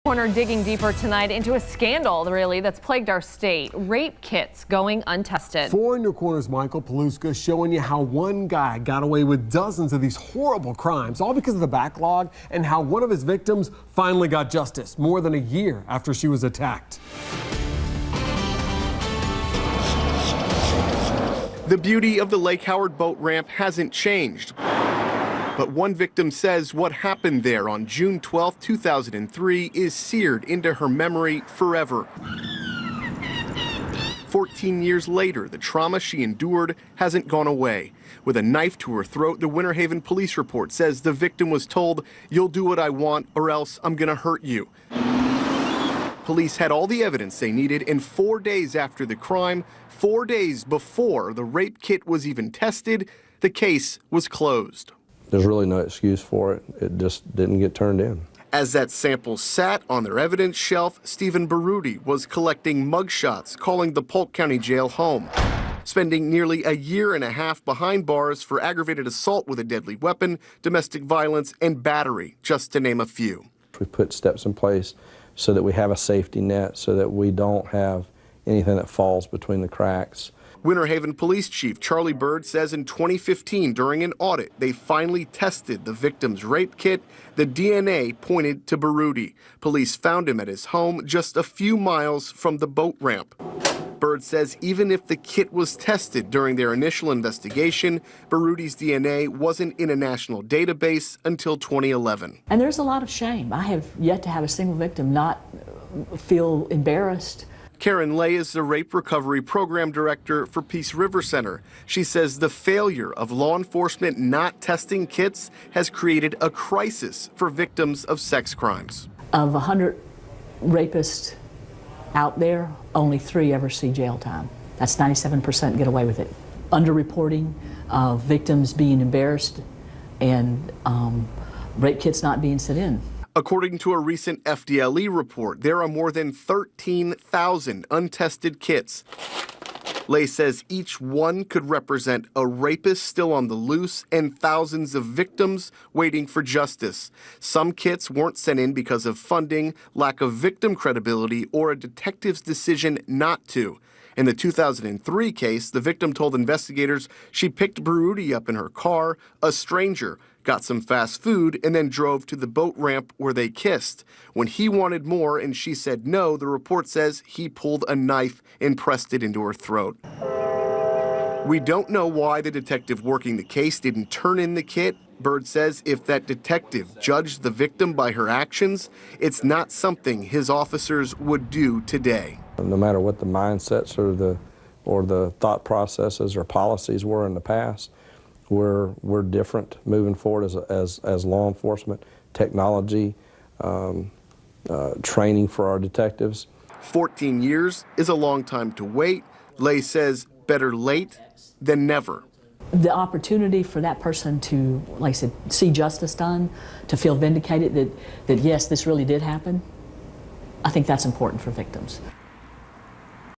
Corner digging deeper tonight into a scandal, really, that's plagued our state. Rape kits going untested. 4 in your corners, Michael Paluska, showing you how one guy got away with dozens of these horrible crimes, all because of the backlog, and how one of his victims finally got justice more than a year after she was attacked. The beauty of the Lake Howard boat ramp hasn't changed. But one victim says what happened there on June 12, 2003 is seared into her memory forever. 14 years later, the trauma she endured hasn't gone away. With a knife to her throat, the Winter Haven police report says the victim was told, "You'll do what I want or else I'm gonna hurt you." Police had all the evidence they needed, and 4 days after the crime, 4 days before the rape kit was even tested, the case was closed. There's really no excuse for it. It just didn't get turned in. As that sample sat on their evidence shelf, Stephen Baruti was collecting mugshots, calling the Polk County Jail home, spending nearly a year and a half behind bars for aggravated assault with a deadly weapon, domestic violence, and battery, just to name a few. We put steps in place so that we have a safety net, so that we don't have anything that falls between the cracks. Winter Haven Police Chief Charlie Bird says in 2015, during an audit, they finally tested the victim's rape kit. The DNA pointed to Baruti. Police found him at his home just a few miles from the boat ramp. Bird says even if the kit was tested during their initial investigation, Baruti's DNA wasn't in a national database until 2011. And there's a lot of shame. I have yet to have a single victim not feel embarrassed. Karen Lay is the Rape Recovery Program Director for Peace River Center. She says the failure of law enforcement not testing kits has created a crisis for victims of sex crimes. Of 100 rapists out there, only 3 ever see jail time. That's 97% get away with it. Underreporting of victims being embarrassed and rape kits not being sent in. According to a recent FDLE report, there are more than 13,000 untested kits. Lay says each one could represent a rapist still on the loose and thousands of victims waiting for justice. Some kits weren't sent in because of funding, lack of victim credibility, or a detective's decision not to. In the 2003 case, the victim told investigators she picked Baruti up in her car, a stranger, got some fast food, and then drove to the boat ramp where they kissed. When he wanted more and she said no, the report says he pulled a knife and pressed it into her throat. We don't know why the detective working the case didn't turn in the kit. Bird says if that detective judged the victim by her actions, it's not something his officers would do today. No matter what the mindsets or the thought processes or policies were in the past, we're different moving forward as law enforcement, technology, training for our detectives. 14 years is a long time to wait. Lay says better late than never. The opportunity for that person to, like I said, see justice done, to feel vindicated that yes, this really did happen, I think that's important for victims.